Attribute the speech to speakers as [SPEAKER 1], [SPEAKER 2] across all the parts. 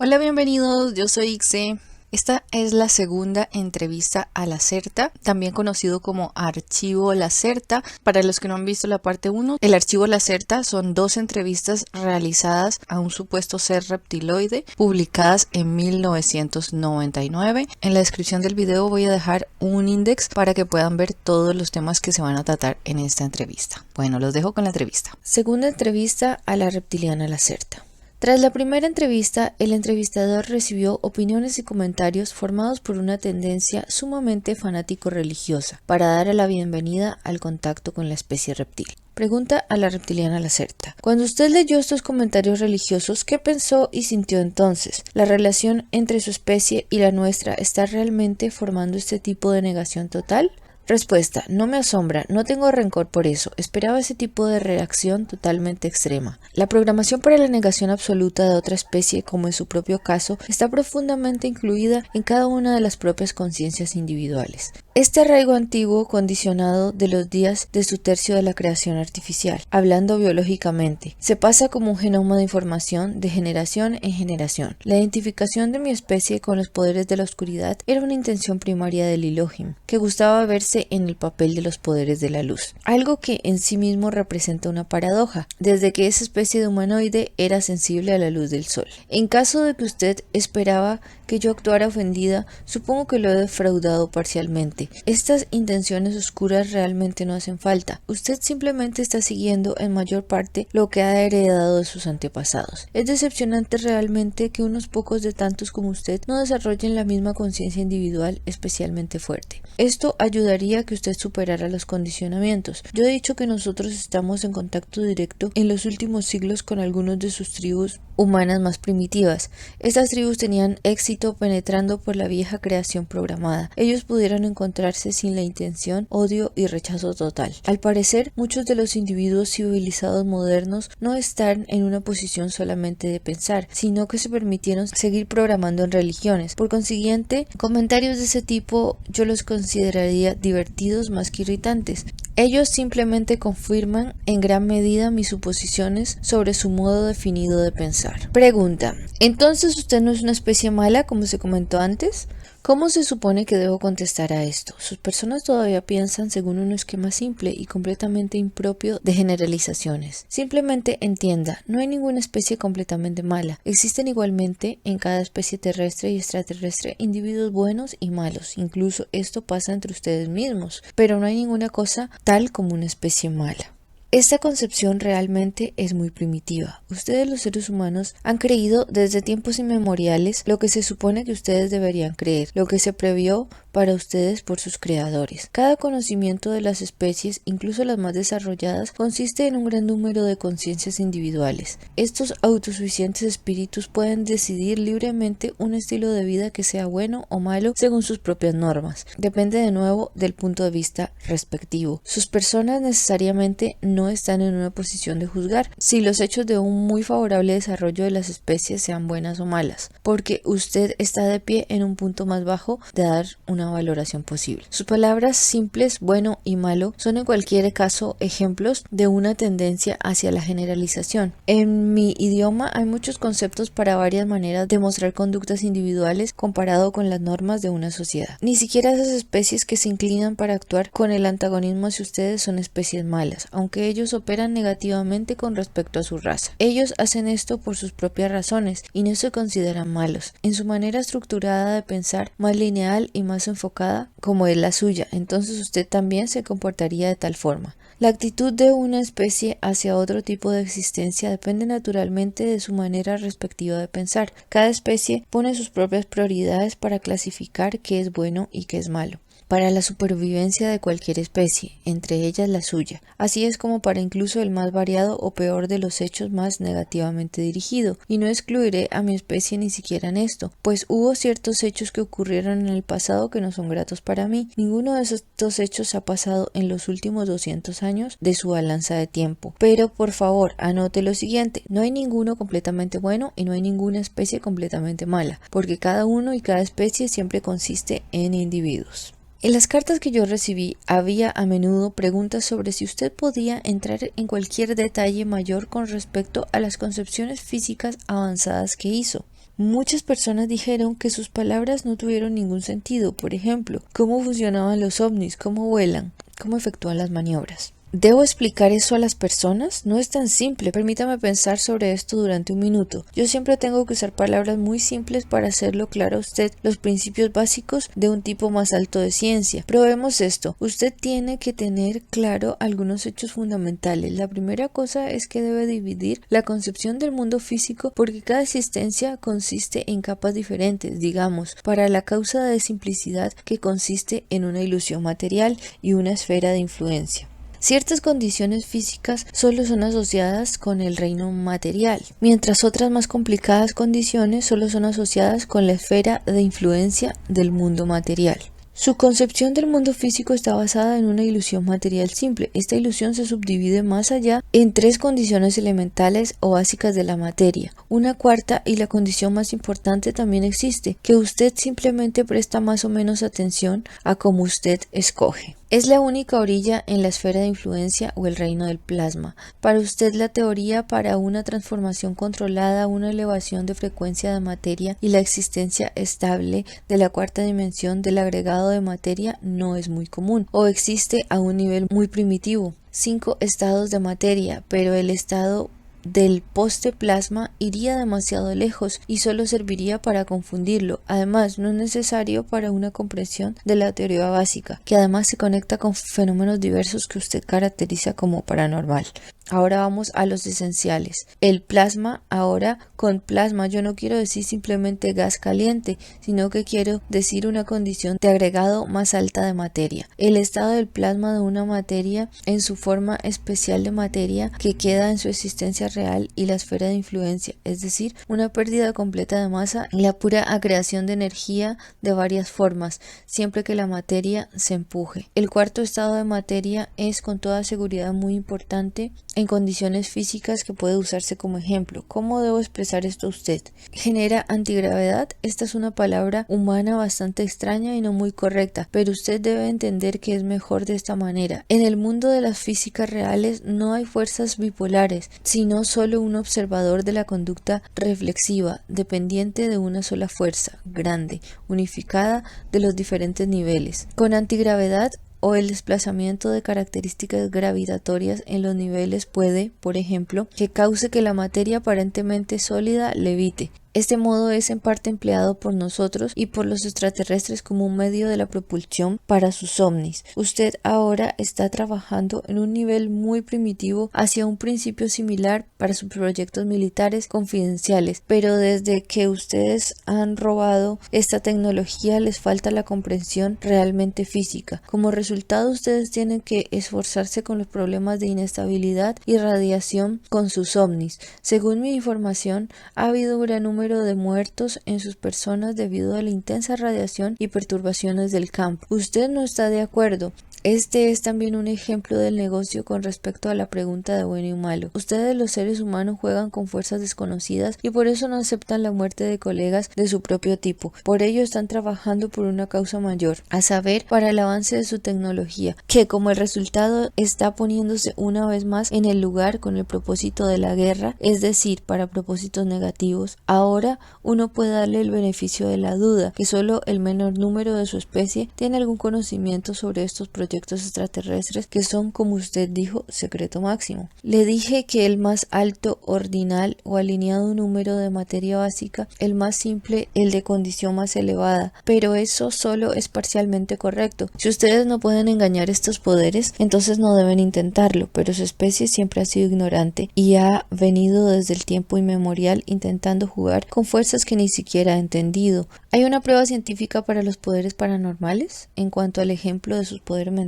[SPEAKER 1] Hola, bienvenidos, yo soy Ixe. Esta es la segunda entrevista a Lacerta, también conocido como Archivo Lacerta. Para los que no han visto la parte 1, el Archivo Lacerta son 2 entrevistas realizadas a un supuesto ser reptiloide, publicadas en 1999. En la descripción del video voy a dejar un index para que puedan ver todos los temas que se van a tratar en esta entrevista. Bueno, los dejo con la entrevista. Segunda entrevista a la reptiliana Lacerta. Tras la primera entrevista, el entrevistador recibió opiniones y comentarios formados por una tendencia sumamente fanático-religiosa para dar la bienvenida al contacto con la especie reptil. Pregunta a la reptiliana Lacerta. Cuando usted leyó estos comentarios religiosos, ¿qué pensó y sintió entonces? ¿La relación entre su especie y la nuestra está realmente formando este tipo de negación total? Respuesta: no me asombra, no tengo rencor por eso, esperaba ese tipo de reacción totalmente extrema. La programación para la negación absoluta de otra especie, como en su propio caso, está profundamente incluida en cada una de las propias conciencias individuales. Este arraigo antiguo condicionado de los días de su tercio de la creación artificial, hablando biológicamente, se pasa como un genoma de información de generación en generación. La identificación de mi especie con los poderes de la oscuridad era una intención primaria del Elohim, que gustaba verse en el papel de los poderes de la luz, algo que en sí mismo representa una paradoja, desde que esa especie de humanoide era sensible a la luz del sol. En caso de que usted esperaba que yo actuara ofendida, supongo que lo he defraudado parcialmente. Estas intenciones oscuras realmente no hacen falta. Usted simplemente está siguiendo en mayor parte lo que ha heredado de sus antepasados. Es decepcionante realmente que unos pocos de tantos como usted no desarrollen la misma conciencia individual especialmente fuerte. Esto ayudaría a que usted superara los condicionamientos. Yo he dicho que nosotros estamos en contacto directo en los últimos siglos con algunos de sus tribus humanas más primitivas. Estas tribus tenían éxito penetrando por la vieja creación programada. Ellos pudieron encontrarse sin la intención, odio y rechazo total. Al parecer, muchos de los individuos civilizados modernos no están en una posición solamente de pensar, sino que se permitieron seguir programando en religiones. Por consiguiente, comentarios de ese tipo yo los consideraría divertidos más que irritantes. Ellos simplemente confirman en gran medida mis suposiciones sobre su modo definido de pensar. Pregunta: ¿entonces usted no es una especie mala como se comentó antes? ¿Cómo se supone que debo contestar a esto? Sus personas todavía piensan según un esquema simple y completamente impropio de generalizaciones. Simplemente entienda, no hay ninguna especie completamente mala. Existen igualmente en cada especie terrestre y extraterrestre individuos buenos y malos. Incluso esto pasa entre ustedes mismos. Pero no hay ninguna cosa tal como una especie mala. Esta concepción realmente es muy primitiva. Ustedes, los seres humanos, han creído desde tiempos inmemoriales lo que se supone que ustedes deberían creer, lo que se previó para ustedes por sus creadores. Cada conocimiento de las especies, incluso las más desarrolladas, consiste en un gran número de conciencias individuales. Estos autosuficientes espíritus pueden decidir libremente un estilo de vida que sea bueno o malo según sus propias normas. Depende de nuevo del punto de vista respectivo. Sus personas necesariamente no están en una posición de juzgar si los hechos de un muy favorable desarrollo de las especies sean buenas o malas, porque usted está de pie en un punto más bajo de dar una valoración posible. Sus palabras simples, bueno y malo, son en cualquier caso ejemplos de una tendencia hacia la generalización. En mi idioma hay muchos conceptos para varias maneras de mostrar conductas individuales comparado con las normas de una sociedad. Ni siquiera esas especies que se inclinan para actuar con el antagonismo hacia ustedes son especies malas, aunque ellos operan negativamente con respecto a su raza. Ellos hacen esto por sus propias razones y no se consideran malos. En su manera estructurada de pensar, más lineal y más enfocada como es la suya, entonces usted también se comportaría de tal forma. La actitud de una especie hacia otro tipo de existencia depende naturalmente de su manera respectiva de pensar. Cada especie pone sus propias prioridades para clasificar qué es bueno y qué es malo. Para la supervivencia de cualquier especie, entre ellas la suya. Así es como para incluso el más variado o peor de los hechos más negativamente dirigido, y no excluiré a mi especie ni siquiera en esto, pues hubo ciertos hechos que ocurrieron en el pasado que no son gratos para mí. Ninguno de estos hechos ha pasado en los últimos 200 años de su balanza de tiempo. Pero por favor, anote lo siguiente: no hay ninguno completamente bueno y no hay ninguna especie completamente mala, porque cada uno y cada especie siempre consiste en individuos. En las cartas que yo recibí había a menudo preguntas sobre si usted podía entrar en cualquier detalle mayor con respecto a las concepciones físicas avanzadas que hizo. Muchas personas dijeron que sus palabras no tuvieron ningún sentido. Por ejemplo, cómo funcionaban los ovnis, cómo vuelan, cómo efectúan las maniobras. ¿Debo explicar eso a las personas? No es tan simple. Permítame pensar sobre esto durante un minuto. Yo siempre tengo que usar palabras muy simples para hacerlo claro a usted los principios básicos de un tipo más alto de ciencia. Probemos esto. Usted tiene que tener claro algunos hechos fundamentales. La primera cosa es que debe dividir la concepción del mundo físico porque cada existencia consiste en capas diferentes, digamos, para la causa de simplicidad que consiste en una ilusión material y una esfera de influencia. Ciertas condiciones físicas solo son asociadas con el reino material, mientras otras más complicadas condiciones solo son asociadas con la esfera de influencia del mundo material. Su concepción del mundo físico está basada en una ilusión material simple. Esta ilusión se subdivide más allá en 3 condiciones elementales o básicas de la materia. Una cuarta y la condición más importante también existe, que usted simplemente presta más o menos atención a cómo usted escoge. Es la única orilla en la esfera de influencia o el reino del plasma. Para usted la teoría para una transformación controlada, una elevación de frecuencia de materia y la existencia estable de la cuarta dimensión del agregado de materia no es muy común o existe a un nivel muy primitivo. 5 estados de materia, pero el estado del poste plasma iría demasiado lejos y solo serviría para confundirlo. Además, no es necesario para una comprensión de la teoría básica, que además se conecta con fenómenos diversos que usted caracteriza como paranormal. Ahora vamos a los esenciales. El plasma, ahora con plasma yo no quiero decir simplemente gas caliente, sino que quiero decir una condición de agregado más alta de materia. El estado del plasma de una materia en su forma especial de materia que queda en su existencia real y la esfera de influencia, es decir, una pérdida completa de masa y la pura acreación de energía de varias formas, siempre que la materia se empuje. El cuarto estado de materia es con toda seguridad muy importante en condiciones físicas que puede usarse como ejemplo. ¿Cómo debo expresar esto a usted? ¿Genera antigravedad? Esta es una palabra humana bastante extraña y no muy correcta, pero usted debe entender que es mejor de esta manera. En el mundo de las físicas reales no hay fuerzas bipolares, sino solo un observador de la conducta reflexiva, dependiente de una sola fuerza, grande, unificada de los diferentes niveles. Con antigravedad o el desplazamiento de características gravitatorias en los niveles puede, por ejemplo, que cause que la materia aparentemente sólida levite. Este modo es en parte empleado por nosotros y por los extraterrestres como un medio de la propulsión para sus ovnis. Usted ahora está trabajando en un nivel muy primitivo hacia un principio similar para sus proyectos militares confidenciales, pero desde que ustedes han robado esta tecnología les falta la comprensión realmente física. Como resultado, ustedes tienen que esforzarse con los problemas de inestabilidad y radiación con sus ovnis. Según mi información, ha habido un gran número de muertos en sus personas debido a la intensa radiación y perturbaciones del campo. Usted no está de acuerdo. Este es también un ejemplo del negocio con respecto a la pregunta de bueno y malo. Ustedes los seres humanos juegan con fuerzas desconocidas y por eso no aceptan la muerte de colegas de su propio tipo. Por ello están trabajando por una causa mayor, a saber, para el avance de su tecnología, que como el resultado está poniéndose una vez más en el lugar con el propósito de la guerra, es decir, para propósitos negativos. Ahora uno puede darle el beneficio de la duda, que solo el menor número de su especie tiene algún conocimiento sobre estos proyectos extraterrestres que son, como usted dijo, secreto máximo. Le dije que el más alto, ordinal o alineado número de materia básica, el más simple, el de condición más elevada, pero eso solo es parcialmente correcto. Si ustedes no pueden engañar estos poderes, entonces no deben intentarlo, pero su especie siempre ha sido ignorante y ha venido desde el tiempo inmemorial intentando jugar con fuerzas que ni siquiera ha entendido. ¿Hay una prueba científica para los poderes paranormales en cuanto al ejemplo de sus poderes mentales?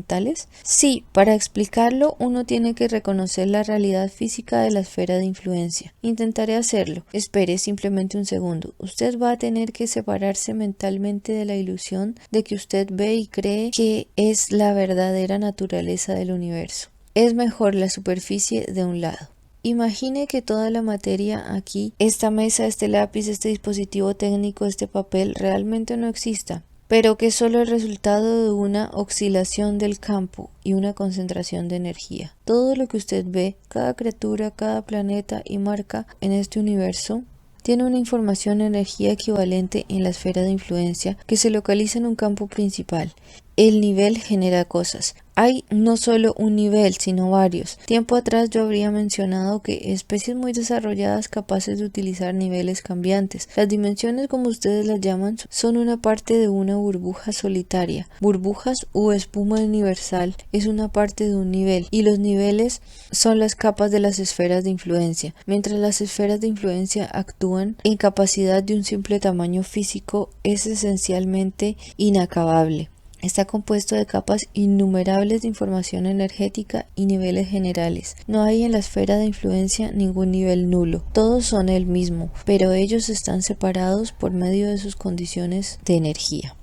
[SPEAKER 1] Sí, para explicarlo uno tiene que reconocer la realidad física de la esfera de influencia. Intentaré hacerlo. Espere simplemente un segundo. Usted va a tener que separarse mentalmente de la ilusión de que usted ve y cree que es la verdadera naturaleza del universo. Es mejor la superficie de un lado. Imagine que toda la materia aquí, esta mesa, este lápiz, este dispositivo técnico, este papel, realmente no exista, pero que es solo el resultado de una oscilación del campo y una concentración de energía. Todo lo que usted ve, cada criatura, cada planeta y marca en este universo, tiene una información energía equivalente en la esfera de influencia que se localiza en un campo principal. El nivel genera cosas. Hay no solo un nivel, sino varios. Tiempo atrás yo habría mencionado que especies muy desarrolladas capaces de utilizar niveles cambiantes. Las dimensiones, como ustedes las llaman, son una parte de una burbuja solitaria. Burbujas u espuma universal es una parte de un nivel, y los niveles son las capas de las esferas de influencia. Mientras las esferas de influencia actúan en capacidad de un simple tamaño físico, es esencialmente inacabable. Está compuesto de capas innumerables de información energética y niveles generales. No hay en la esfera de influencia ningún nivel nulo. Todos son el mismo, pero ellos están separados por medio de sus condiciones de energía.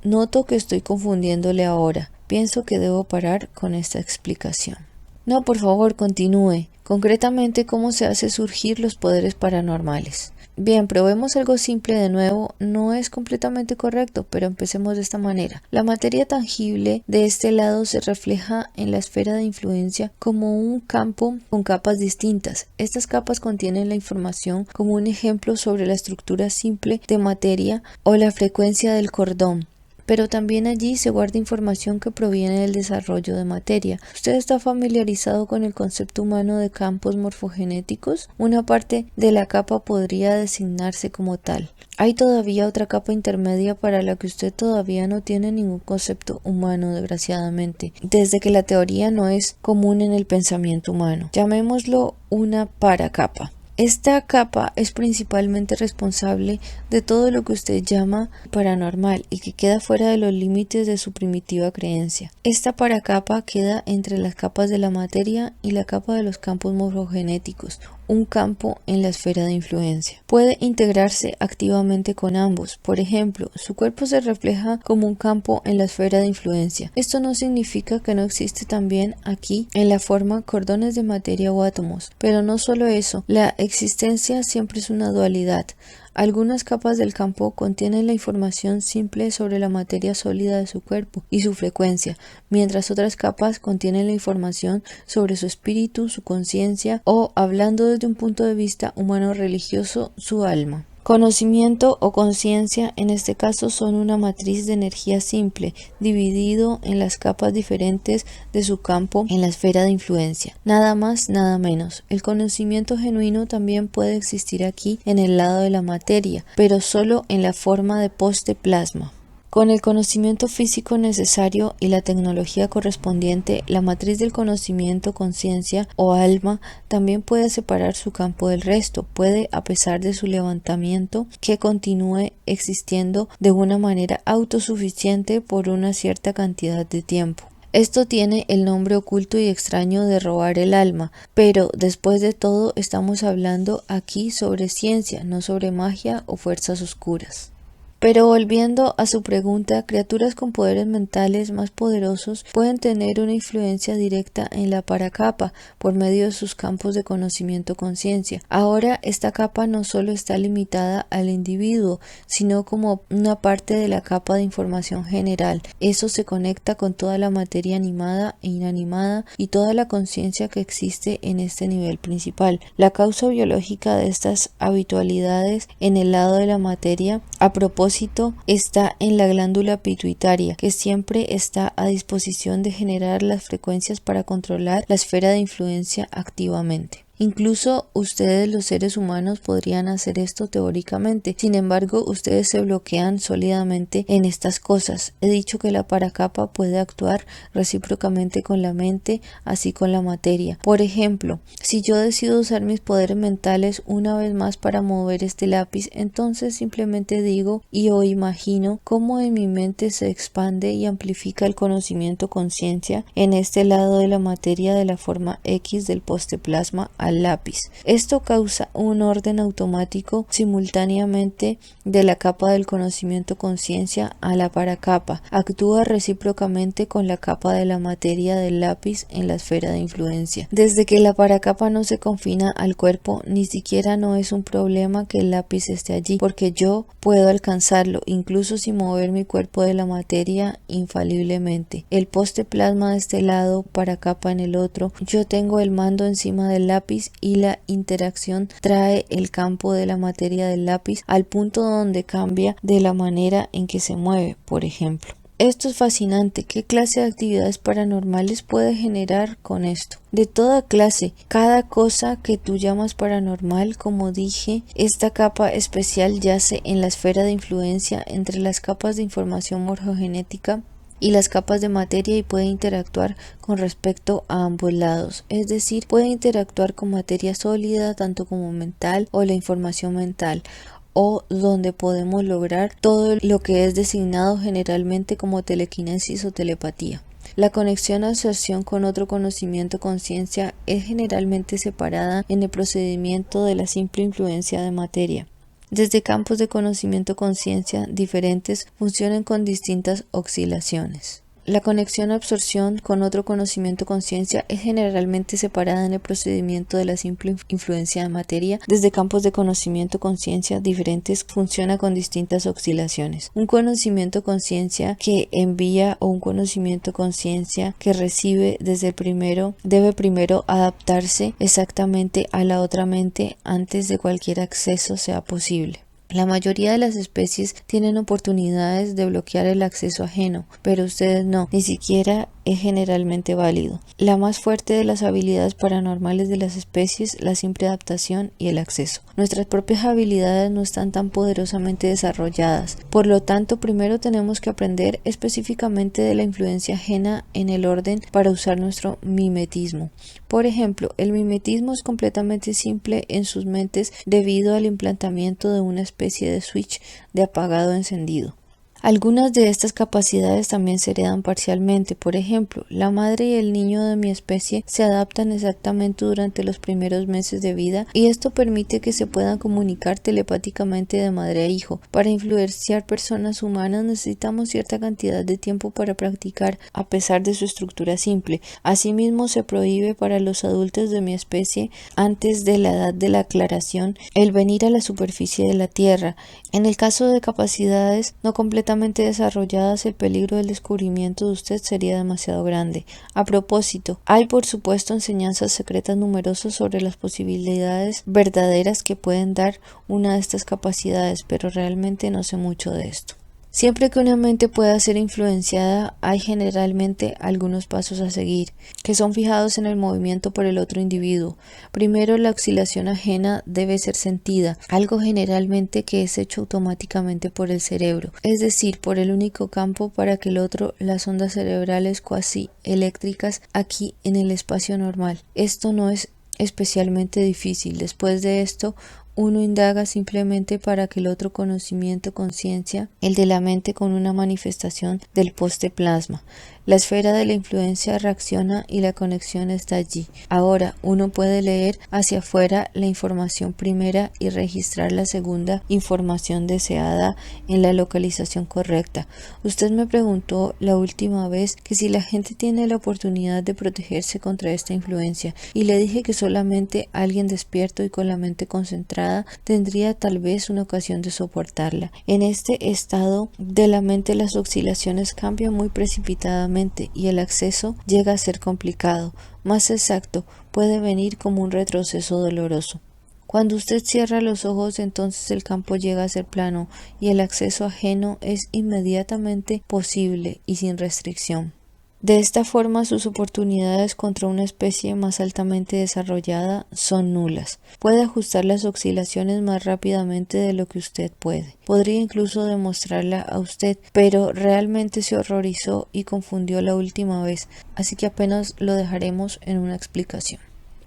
[SPEAKER 1] Noto que estoy confundiéndole ahora. Pienso que debo parar con esta explicación. No, por favor, continúe. Concretamente, ¿cómo se hace surgir los poderes paranormales? Bien, probemos algo simple de nuevo. No es completamente correcto, pero empecemos de esta manera. La materia tangible de este lado se refleja en la esfera de influencia como un campo con capas distintas. Estas capas contienen la información como un ejemplo sobre la estructura simple de materia o la frecuencia del cordón. Pero también allí se guarda información que proviene del desarrollo de materia. ¿Usted está familiarizado con el concepto humano de campos morfogenéticos? Una parte de la capa podría designarse como tal. Hay todavía otra capa intermedia para la que usted todavía no tiene ningún concepto humano, desgraciadamente, desde que la teoría no es común en el pensamiento humano. Llamémoslo una paracapa. Esta capa es principalmente responsable de todo lo que usted llama paranormal y que queda fuera de los límites de su primitiva creencia. Esta paracapa queda entre las capas de la materia y la capa de los campos morfogenéticos, un campo en la esfera de influencia. Puede integrarse activamente con ambos. Por ejemplo, su cuerpo se refleja como un campo en la esfera de influencia. Esto no significa que no existe también aquí en la forma cordones de materia o átomos, pero no solo eso, la existencia siempre es una dualidad. Algunas capas del campo contienen la información simple sobre la materia sólida de su cuerpo y su frecuencia, mientras otras capas contienen la información sobre su espíritu, su conciencia o, hablando desde un punto de vista humano religioso, su alma. Conocimiento o conciencia en este caso son una matriz de energía simple, dividido en las capas diferentes de su campo en la esfera de influencia. Nada más, nada menos. El conocimiento genuino también puede existir aquí en el lado de la materia, pero solo en la forma de post-plasma. Con el conocimiento físico necesario y la tecnología correspondiente, la matriz del conocimiento, conciencia o alma también puede separar su campo del resto, puede, a pesar de su levantamiento, que continúe existiendo de una manera autosuficiente por una cierta cantidad de tiempo. Esto tiene el nombre oculto y extraño de robar el alma, pero después de todo estamos hablando aquí sobre ciencia, no sobre magia o fuerzas oscuras. Pero volviendo a su pregunta, criaturas con poderes mentales más poderosos pueden tener una influencia directa en la paracapa por medio de sus campos de conocimiento-conciencia. Ahora, esta capa no solo está limitada al individuo, sino como una parte de la capa de información general. Eso se conecta con toda la materia animada e inanimada y toda la conciencia que existe en este nivel principal. La causa biológica de estas habitualidades en el lado de la materia, a propósito, está en la glándula pituitaria, que siempre está a disposición de generar las frecuencias para controlar la esfera de influencia activamente. Incluso ustedes, los seres humanos, podrían hacer esto teóricamente. Sin embargo, ustedes se bloquean sólidamente en estas cosas. He dicho que la paracapa puede actuar recíprocamente con la mente, así con la materia. Por ejemplo, si yo decido usar mis poderes mentales una vez más para mover este lápiz, entonces simplemente digo o imagino cómo en mi mente se expande y amplifica el conocimiento conciencia en este lado de la materia de la forma X del posteplasma al lápiz. Esto causa un orden automático simultáneamente de la capa del conocimiento conciencia a la paracapa. Actúa recíprocamente con la capa de la materia del lápiz en la esfera de influencia. Desde que la paracapa no se confina al cuerpo, ni siquiera no es un problema que el lápiz esté allí, porque yo puedo alcanzarlo, incluso sin mover mi cuerpo de la materia infaliblemente. El posteplasma de este lado, paracapa en el otro. Yo tengo el mando encima del lápiz lápiz y la interacción trae el campo de la materia del lápiz al punto donde cambia de la manera en que se mueve, por ejemplo. Esto es fascinante. ¿Qué clase de actividades paranormales puede generar con esto? De toda clase. Cada cosa que tú llamas paranormal, como dije, esta capa especial yace en la esfera de influencia entre las capas de información morfogenética y las capas de materia y puede interactuar con respecto a ambos lados, es decir, puede interactuar con materia sólida tanto como mental o la información mental, o donde podemos lograr todo lo que es designado generalmente como telequinesis o telepatía. La conexión o asociación con otro conocimiento o conciencia es generalmente separada en el procedimiento de la simple influencia de materia. Desde campos de conocimiento o conciencia diferentes funcionan con distintas oscilaciones. La conexión o absorción con otro conocimiento o conciencia es generalmente separada en el procedimiento de la simple influencia de materia. Desde campos de conocimiento o conciencia diferentes funciona con distintas oscilaciones. Un conocimiento o conciencia que envía o un conocimiento o conciencia que recibe desde el primero debe primero adaptarse exactamente a la otra mente antes de cualquier acceso sea posible. La mayoría de las especies tienen oportunidades de bloquear el acceso ajeno, pero ustedes no, ni siquiera es generalmente válido. La más fuerte de las habilidades paranormales de las especies, la simple adaptación y el acceso. Nuestras propias habilidades no están tan poderosamente desarrolladas, por lo tanto primero tenemos que aprender específicamente de la influencia ajena en el orden para usar nuestro mimetismo. Por ejemplo, el mimetismo es completamente simple en sus mentes debido al implantamiento de una especie de switch de apagado-encendido. Algunas de estas capacidades también se heredan parcialmente. Por ejemplo, la madre y el niño de mi especie se adaptan exactamente durante los primeros meses de vida y esto permite que se puedan comunicar telepáticamente de madre a hijo. Para influenciar personas humanas necesitamos cierta cantidad de tiempo para practicar a pesar de su estructura simple. Asimismo, se prohíbe para los adultos de mi especie, antes de la edad de la aclaración, el venir a la superficie de la Tierra. En el caso de capacidades no completamente desarrolladas, el peligro del descubrimiento de usted sería demasiado grande. A propósito, hay por supuesto enseñanzas secretas numerosas sobre las posibilidades verdaderas que pueden dar una de estas capacidades, pero realmente no sé mucho de esto. Siempre que una mente pueda ser influenciada, hay generalmente algunos pasos a seguir, que son fijados en el movimiento por el otro individuo. Primero, la oscilación ajena debe ser sentida, algo generalmente que es hecho automáticamente por el cerebro, es decir, por el único campo para que el otro, las ondas cerebrales cuasi eléctricas aquí en el espacio normal. Esto no es especialmente difícil. Después de esto, uno indaga simplemente para que el otro conocimiento, conciencia, el de la mente con una manifestación del poste plasma. La esfera de la influencia reacciona y la conexión está allí. Ahora uno puede leer hacia afuera la información primera y registrar la segunda información deseada en la localización correcta. Usted me preguntó la última vez que si la gente tiene la oportunidad de protegerse contra esta influencia y le dije que solamente alguien despierto y con la mente concentrada tendría tal vez una ocasión de soportarla. En este estado de la mente las oscilaciones cambian muy precipitadamente y el acceso llega a ser complicado. Más exacto, puede venir como un retroceso doloroso. Cuando usted cierra los ojos, entonces el campo llega a ser plano y el acceso ajeno es inmediatamente posible y sin restricción. De esta forma, sus oportunidades contra una especie más altamente desarrollada son nulas. Puede ajustar las oscilaciones más rápidamente de lo que usted puede. Podría incluso demostrarla a usted, pero realmente se horrorizó y confundió la última vez, así que apenas lo dejaremos en una explicación.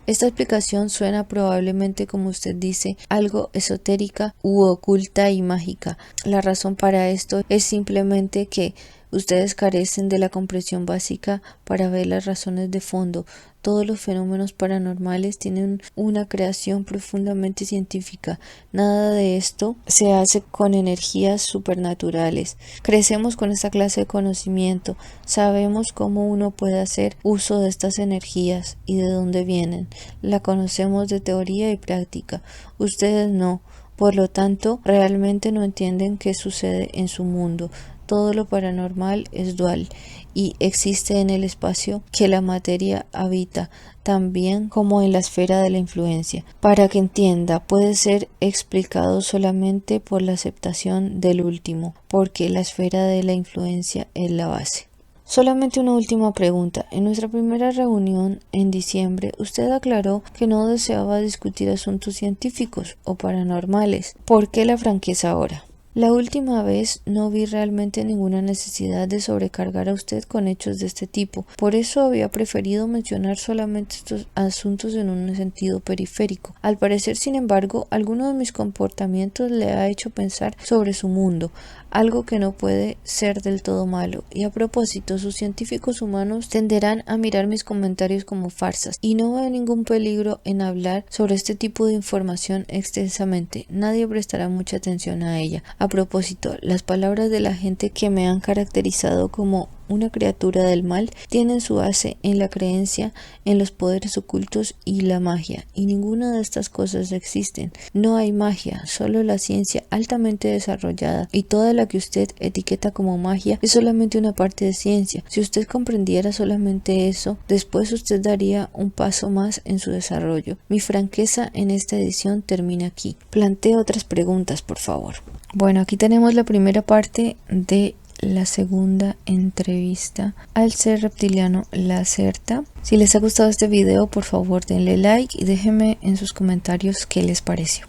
[SPEAKER 1] Esta explicación suena probablemente, como usted dice, algo esotérica u oculta y mágica. La razón para esto es simplemente que ustedes carecen de la comprensión básica para ver las razones de fondo. Todos los fenómenos paranormales tienen una creación profundamente científica. Nada de esto se hace con energías supernaturales. Crecemos con esta clase de conocimiento. Sabemos cómo uno puede hacer uso de estas energías y de dónde vienen. La conocemos de teoría y práctica. Ustedes no.
[SPEAKER 2] Por lo tanto, realmente no entienden qué sucede en su mundo. Todo lo paranormal es dual y existe en el espacio que la materia habita, también como en la esfera de la influencia. Para que entienda, puede ser explicado solamente por la aceptación del último, porque la esfera de la influencia es la base. Solamente una última pregunta. En nuestra primera reunión en diciembre, usted aclaró que no deseaba discutir asuntos científicos o paranormales. ¿Por qué la franqueza ahora? La última vez no vi realmente ninguna necesidad de sobrecargar a usted con hechos de este tipo, por eso había preferido mencionar solamente estos asuntos en un sentido periférico. Al parecer, sin embargo, alguno de mis comportamientos le ha hecho pensar sobre su mundo, algo que no puede ser del todo malo, y a propósito, sus científicos humanos tenderán a mirar mis comentarios como farsas, y no veo ningún peligro en hablar sobre este tipo de información extensamente. Nadie prestará mucha atención a ella. A propósito, las palabras de la gente que me han caracterizado como una criatura del mal tienen su base en la creencia en los poderes ocultos y la magia, y ninguna de estas cosas existen. No hay magia, solo la ciencia altamente desarrollada, y toda la que usted etiqueta como magia es solamente una parte de ciencia. Si usted comprendiera solamente eso, después usted daría un paso más en su desarrollo. Mi franqueza en esta edición termina aquí. Plantee otras preguntas, por favor. Bueno, aquí tenemos la primera parte de la segunda entrevista al ser reptiliano Lacerta. Si les ha gustado este video, por favor denle like y déjenme en sus comentarios qué les pareció.